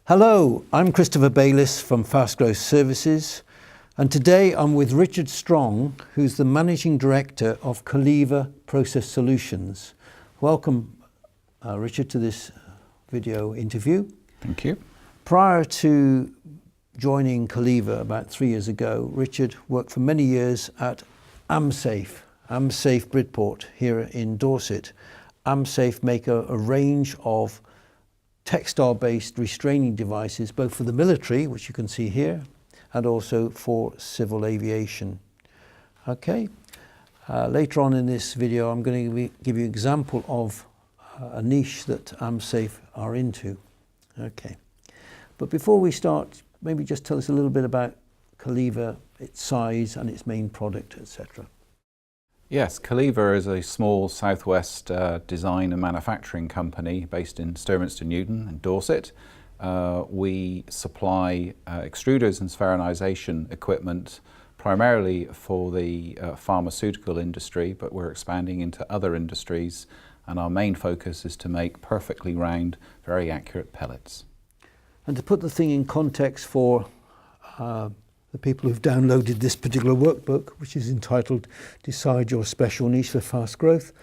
Hello, I'm Christopher Bayliss from FastGrowth Services, and today I'm with Richard Strong, who's the Managing Director of Cleaver Process Solutions. Welcome, Richard, to this video interview. Thank you. Prior to joining Cleaver about 3 years ago, Richard worked for many years at AmSafe Bridport here in Dorset. AmSafe make a range of textile-based restraining devices, both for the military, which you can see here, and also for civil aviation. Okay, later on in this video, I'm going to give you an example of a niche that AmSafe are into. Okay, but before we start, maybe just tell us a little bit about Cleaver, its size and its main product, etc. Yes, Cleaver is a small southwest design and manufacturing company based in Sturminster Newton in Dorset. We supply extruders and spheronization equipment primarily for the pharmaceutical industry, but we're expanding into other industries, and our main focus is to make perfectly round, very accurate pellets. And to put the thing in context for the people who've downloaded this particular workbook, which is entitled Decide Your Special Niche for Fast Growth,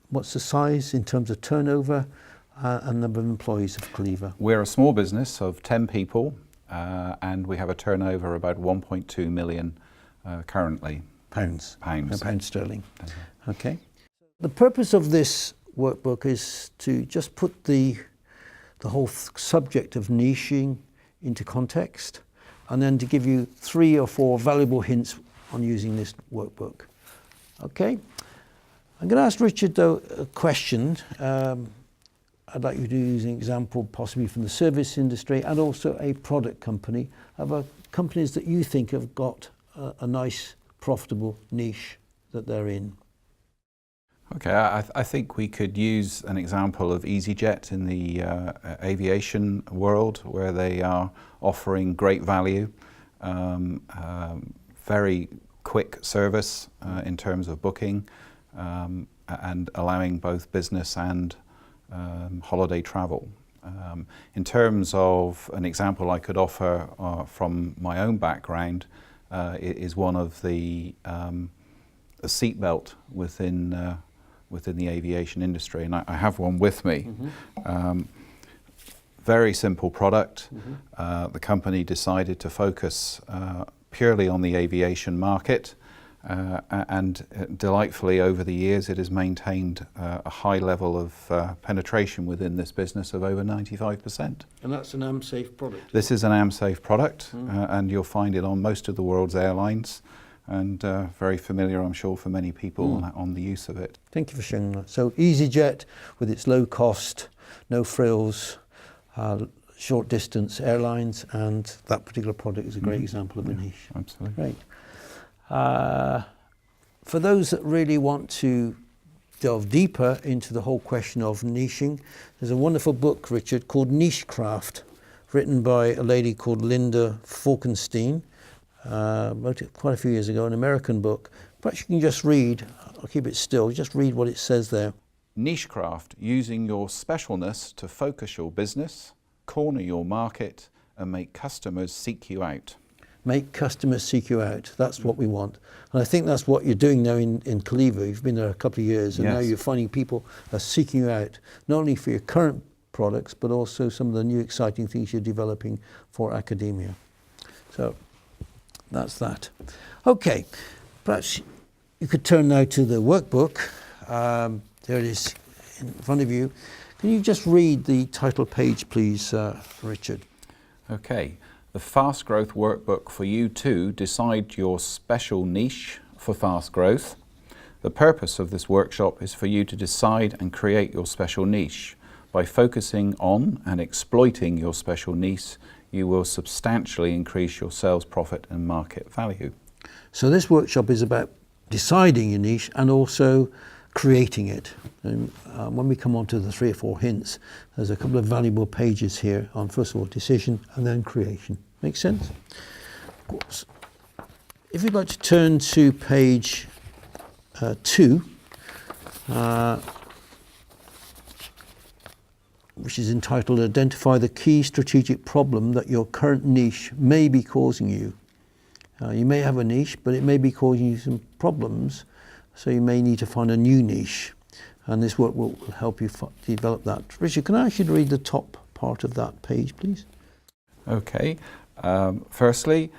what's the size in terms of turnover and number of employees of Cleaver? We're a small business of 10 people and we have a turnover about 1.2 million currently. Pounds sterling. Okay. The purpose of this workbook is to just put the whole subject of niching into context, and then to give you 3 or 4 valuable hints on using this workbook. Okay, I'm going to ask Richard though a question. I'd like you to use an example possibly from the service industry and also a product company of companies that you think have got a nice profitable niche that they're in. Okay, I think we could use an example of Easyjet in the aviation world, where they are offering great value, very quick service in terms of booking, and allowing both business and holiday travel. In terms of an example I could offer from my own background, is one of the seatbelt within the aviation industry, and I have one with me. Mm-hmm. Very simple product. Mm-hmm. The company decided to focus purely on the aviation market, and delightfully over the years it has maintained a high level of penetration within this business of over 95%. And that's an AmSafe product? This is an AmSafe product, and you'll find it on most of the world's airlines, and very familiar, I'm sure, for many people on the use of it. Thank you for sharing that. So Easyjet, with its low cost, no frills, short distance airlines, and that particular product is a great example of a niche. Absolutely. Great. For those that really want to delve deeper into the whole question of niching, there's a wonderful book, Richard, called Nichecraft, written by a lady called Linda Falkenstein. Wrote it quite a few years ago, an American book. Perhaps you can just read, I'll keep it still, just read what it says there. Nichecraft, using your specialness to focus your business, corner your market, and make customers seek you out. Make customers seek you out. That's what we want. And I think that's what you're doing now in Cleaver. You've been there a couple of years, and yes. Now you're finding people are seeking you out, not only for your current products, but also some of the new exciting things you're developing for academia. So that's that. Okay, perhaps you could turn now to the workbook. There it is in front of you. Can you just read the title page, please, Richard? Okay, the Fast Growth Workbook for you to decide your special niche for fast growth. The purpose of this workshop is for you to decide and create your special niche. By focusing on and exploiting your special niche, you will substantially increase your sales profit and market value. So this workshop is about deciding your niche and also creating it. And when we come on to the 3 or 4 hints, there's a couple of valuable pages here on, first of all, decision and then creation. Make sense? Of course. If you'd like to turn to page 2, which is entitled Identify the Key Strategic Problem That Your Current Niche May Be Causing You. You may have a niche, but it may be causing you some problems, so you may need to find a new niche, and this work will help you develop that. Richard, can I actually read the top part of that page, please? Okay. Firstly,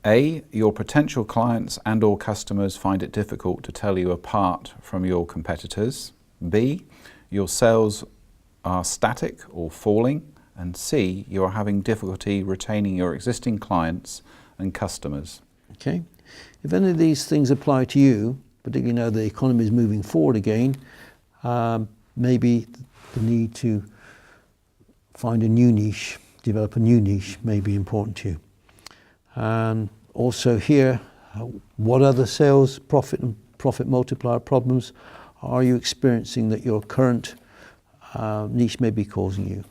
A, your potential clients and or customers find it difficult to tell you apart from your competitors. B, your sales are static or falling. And C, you are having difficulty retaining your existing clients and customers. Okay. If any of these things apply to you, particularly now the economy is moving forward again, maybe the need to find a new niche, develop a new niche may be important to you. And also here, what other sales, profit and profit multiplier problems are you experiencing that your current niche may be causing you?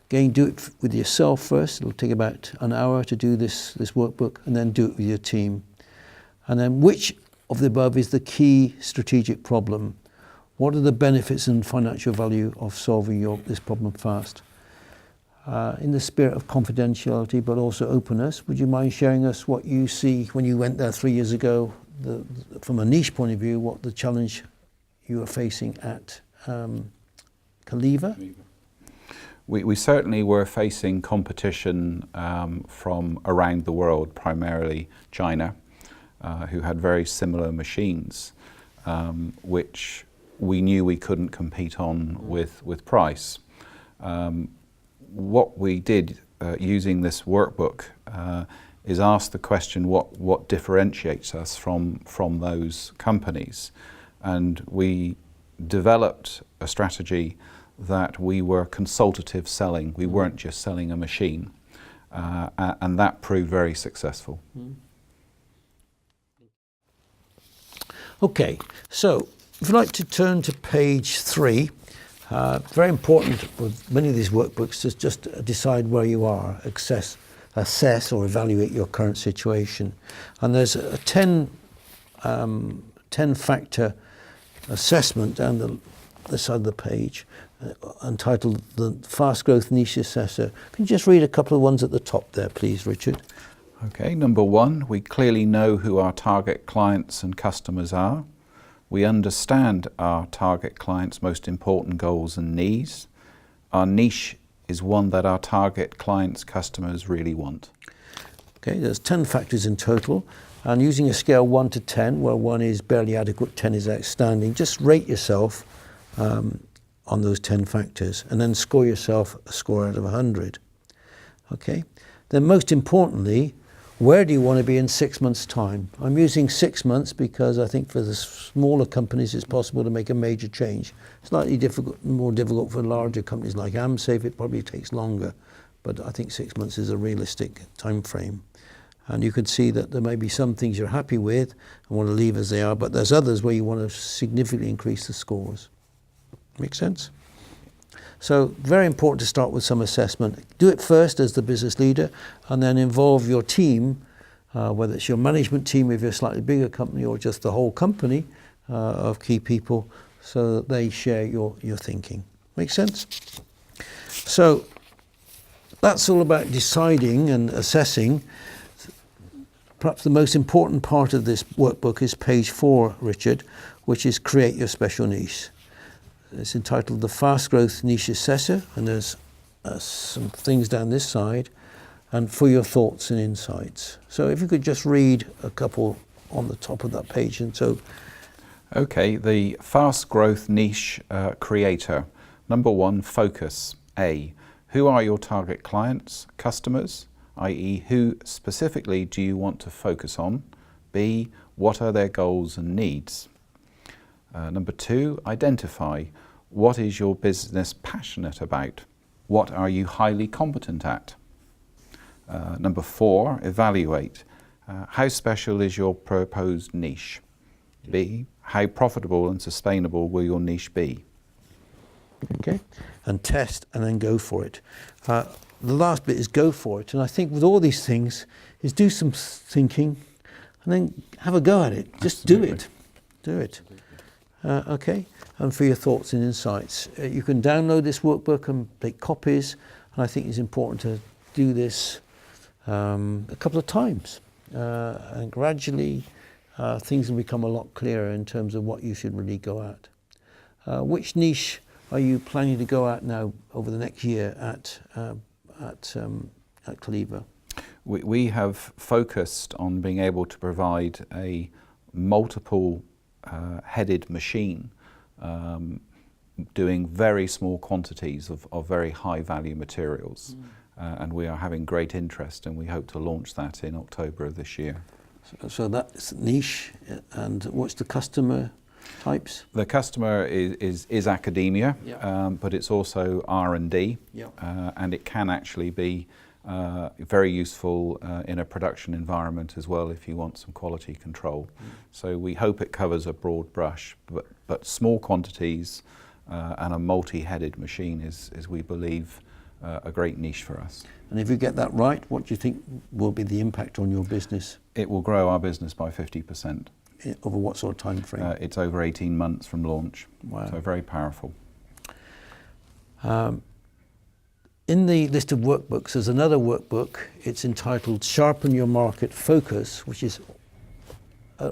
Again, do it with yourself first. It'll take about an hour to do this workbook, and then do it with your team. And then which of the above is the key strategic problem? What are the benefits and financial value of solving this problem fast? In the spirit of confidentiality, but also openness, would you mind sharing us what you see when you went there 3 years ago, from a niche point of view, what the challenge you were facing at Cleaver? We certainly were facing competition from around the world, primarily China, who had very similar machines, which we knew we couldn't compete on with price. What we did using this workbook is ask the question, what differentiates us from those companies? And we developed a strategy that we were consultative selling. We weren't just selling a machine, and that proved very successful. Okay, so if you'd like to turn to page 3, very important with many of these workbooks is just decide where you are, assess or evaluate your current situation. And there's a 10 factor assessment down this side of the page, entitled the FastGrowth Niche Assessor. Can you just read a couple of ones at the top there, please, Richard? Okay, number 1, we clearly know who our target clients and customers are. We understand our target clients' most important goals and needs. Our niche is one that our target clients' customers really want. Okay, there's 10 factors in total. And using a scale 1 to 10, where 1 is barely adequate, 10 is outstanding, just rate yourself on those 10 factors, and then score yourself a score out of 100. Okay, then most importantly, where do you want to be in 6 months' time? I'm using 6 months because I think for the smaller companies it's possible to make a major change. Slightly more difficult for larger companies like AmSafe, it probably takes longer, but I think 6 months is a realistic time frame. And you can see that there may be some things you're happy with and want to leave as they are, but there's others where you want to significantly increase the scores. Make sense? So very important to start with some assessment. Do it first as the business leader, and then involve your team, whether it's your management team if you're a slightly bigger company, or just the whole company of key people, so that they share your thinking. Make sense? So that's all about deciding and assessing. Perhaps the most important part of this workbook is page 4, Richard, which is create your special niche. It's entitled the FastGrowth Niche Assessor, and there's some things down this side, and for your thoughts and insights. So if you could just read a couple on the top of that page. And so, okay, the FastGrowth Niche Creator. Number 1, focus. A, who are your target clients, customers, i.e. who specifically do you want to focus on? B, what are their goals and needs? Number 2, identify what is your business passionate about? What are you highly competent at? Number 4, evaluate. How special is your proposed niche? B, how profitable and sustainable will your niche be? okay, and test and then go for it. The last bit is go for it. And I think with all these things is do some thinking and then have a go at it. Just do it. Do it. Okay. and for your thoughts and insights. You can download this workbook and make copies, and I think it's important to do this a couple of times, and gradually things will become a lot clearer in terms of what you should really go at. Which niche are you planning to go at now over the next year at Cleaver? We have focused on being able to provide a multiple headed machine, doing very small quantities of very high value materials. And we are having great interest, and we hope to launch that in October of this year. So that's niche, and what's the customer types? The customer is academia, Yeah. but it's also R&D, Yeah. and it can actually be very useful in a production environment as well if you want some quality control. So we hope it covers a broad brush, but small quantities and a multi-headed machine is we believe, a great niche for us. And if you get that right, what do you think will be the impact on your business? It will grow our business by 50%. Over what sort of time frame? It's over 18 months from launch, Wow. so very powerful. In the list of workbooks, there's another workbook. It's entitled Sharpen Your Market Focus, which is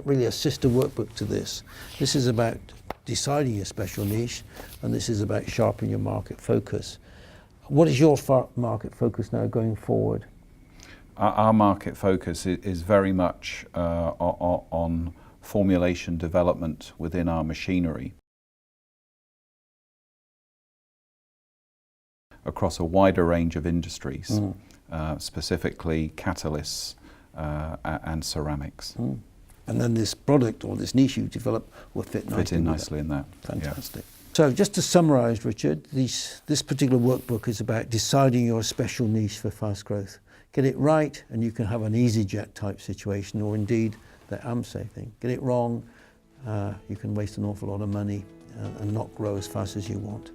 really a sister workbook to this. This is about deciding your special niche, and this is about sharpen your market focus. What is your market focus now going forward? Our market focus is very much on formulation development within our machinery across a wider range of industries, specifically catalysts and ceramics. And then this product or this niche you develop will fit nicely in that. Fantastic. Yeah. So just to summarise, Richard, this particular workbook is about deciding your special niche for fast growth. Get it right and you can have an Easyjet type situation, or indeed the AMSA thing. Get it wrong, you can waste an awful lot of money and not grow as fast as you want.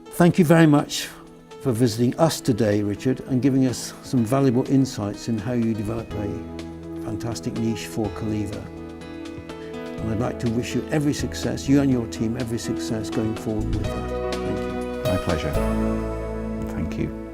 Thank you very much for visiting us today, Richard, and giving us some valuable insights in how you develop a fantastic niche for Cleaver. And I'd like to wish you every success, you and your team, every success going forward with that. Thank you. My pleasure. Thank you.